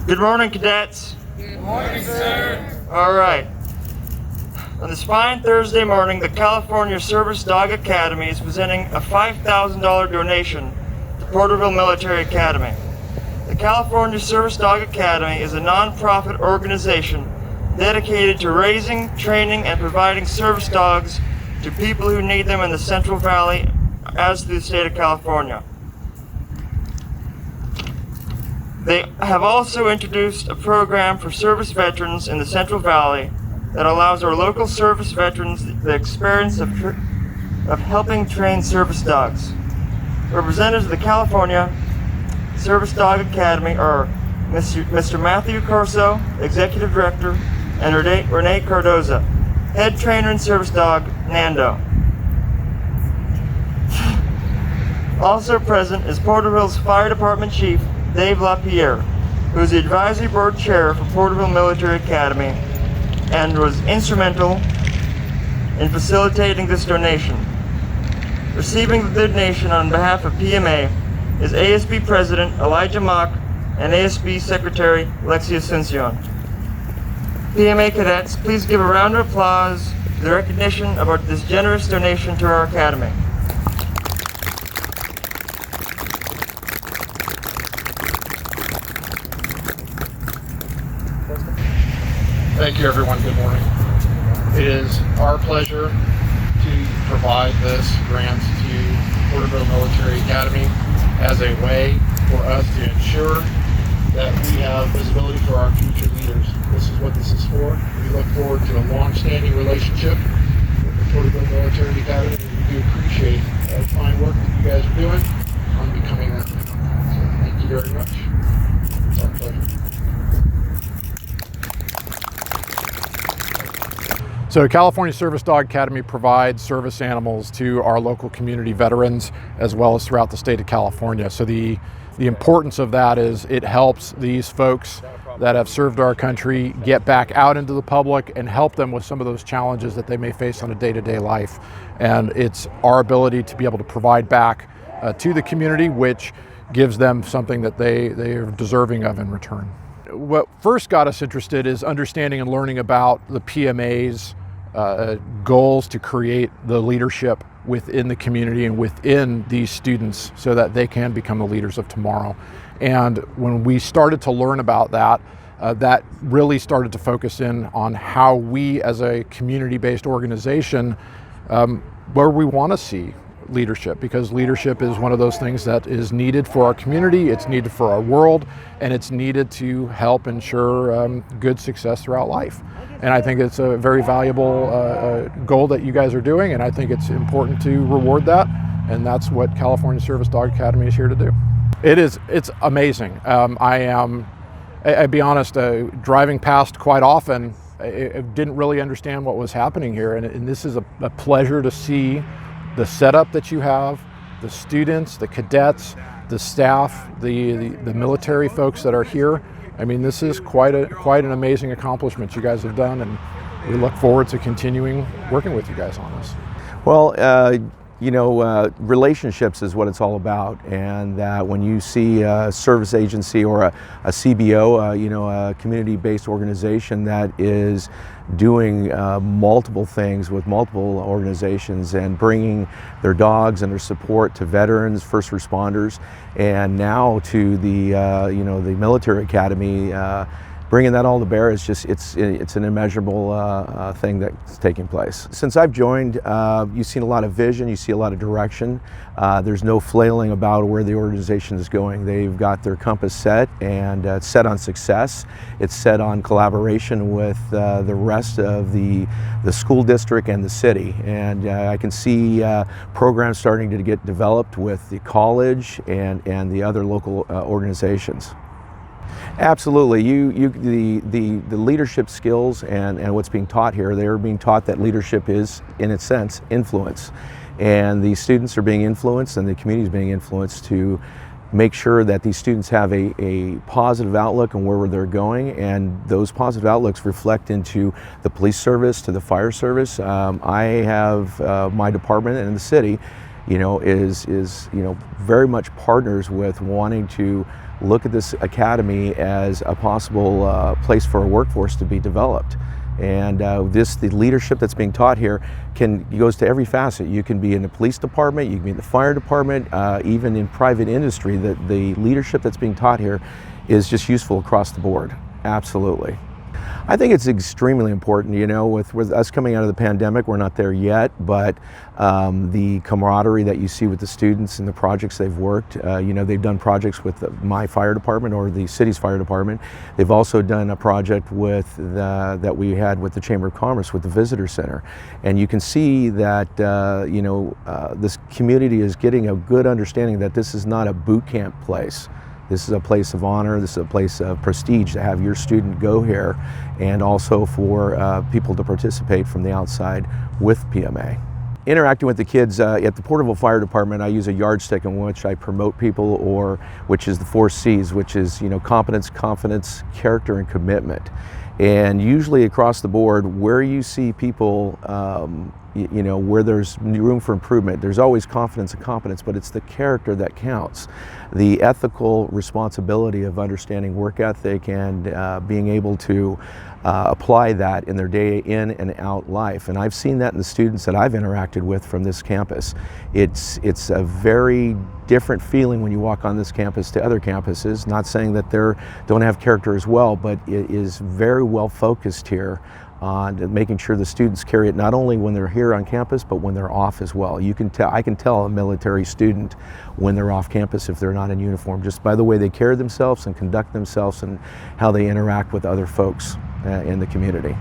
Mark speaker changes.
Speaker 1: Good morning, cadets.
Speaker 2: Good morning, sir.
Speaker 1: All right. On this fine Thursday morning, the California Service Dog Academy is presenting a $5,000 donation to Porterville Military Academy. The California Service Dog Academy is a non-profit organization dedicated to raising, training, and providing service dogs to people who need them in the Central Valley as to the state of California. They have also introduced a program for service veterans in the Central Valley that allows our local service veterans the experience of helping train service dogs. Representatives of the California Service Dog Academy are Mr. Matthew Corso, Executive Director, and Renee Cardoza, Head Trainer and Service Dog, Nando. Also present is Porterville's Fire Department Chief, Dave LaPierre, who is the Advisory Board Chair for Porterville Military Academy and was instrumental in facilitating this donation. Receiving the donation on behalf of PMA is ASB President Elijah Mock and ASB Secretary Lexi Asuncion. PMA cadets, please give a round of applause for the recognition of this generous donation to our Academy.
Speaker 3: Thank you, everyone. Good morning. It is our pleasure to provide this grant to Porterville Military Academy as a way for us to ensure that we have visibility for our future leaders. This is what this is for. We look forward to a long-standing relationship with the Porterville Military Academy, and we do appreciate the fine work that you guys are doing on becoming that. So thank you very much. It's our pleasure. So California Service Dog Academy provides service animals to our local community veterans as well as throughout the state of California. So the importance of that is it helps these folks that have served our country get back out into the public and help them with some of those challenges that they may face on a day-to-day life. And it's our ability to be able to provide back to the community, which gives them something that they are deserving of in return. What first got us interested is understanding and learning about the PMA's goals to create the leadership within the community and within these students so that they can become the leaders of tomorrow. And when we started to learn about that, that really started to focus in on how we as a community-based organization, where we want to see leadership, because leadership is one of those things that is needed for our community, it's needed for our world, and it's needed to help ensure good success throughout life. And I think it's a very valuable goal that you guys are doing, and I think it's important to reward that, and that's what California Service Dog Academy is here to do. It's amazing. I'll be honest, driving past quite often, I didn't really understand what was happening here, and this is a pleasure to see the setup that you have, the students, the cadets, the staff, the military folks that are here. I mean, this is quite an amazing accomplishment you guys have done, and we look forward to continuing working with you guys on this.
Speaker 4: Well, relationships is what it's all about, and when you see a service agency or a CBO, a community-based organization that is doing multiple things with multiple organizations and bringing their dogs and their support to veterans, first responders, and now to the the military academy, bringing that all to bear is just it's an immeasurable thing that's taking place. Since I've joined, you've seen a lot of vision, you see a lot of direction. There's no flailing about where the organization is going. They've got their compass set, and it's set on success. It's set on collaboration with the rest of the school district and the city. And I can see programs starting to get developed with the college and the other local organizations. Absolutely. The leadership skills and what's being taught here, they're being taught that leadership is, in its sense, influence. And the students are being influenced and the community is being influenced to make sure that these students have a positive outlook on where they're going, and those positive outlooks reflect into the police service, to the fire service. I have my department in the city, is very much partners with wanting to look at this academy as a possible place for a workforce to be developed. And the leadership that's being taught here goes to every facet. You can be in the police department, you can be in the fire department, even in private industry. The leadership that's being taught here is just useful across the board, absolutely. I think it's extremely important, with us coming out of the pandemic, we're not there yet, but the camaraderie that you see with the students and the projects they've worked, they've done projects with my fire department or the city's fire department. They've also done a project that we had with the Chamber of Commerce with the Visitor Center. And you can see that, this community is getting a good understanding that this is not a boot camp place. This is a place of honor, this is a place of prestige to have your student go here, and also for people to participate from the outside with PMA. Interacting with the kids at the Porterville Fire Department, I use a yardstick in which I promote people, which is the 4 C's, which is competence, confidence, character, and commitment. And usually across the board, where you see people, where there's room for improvement, there's always confidence and competence, but it's the character that counts. The ethical responsibility of understanding work ethic and being able to apply that in their day in and out life. And I've seen that in the students that I've interacted with from this campus. It's a very different feeling when you walk on this campus to other campuses. Not saying that they don't have character as well, but it is very well focused here on making sure the students carry it not only when they're here on campus, but when they're off as well. I can tell a military student when they're off campus if they're not in uniform, just by the way they carry themselves and conduct themselves and how they interact with other folks in the community.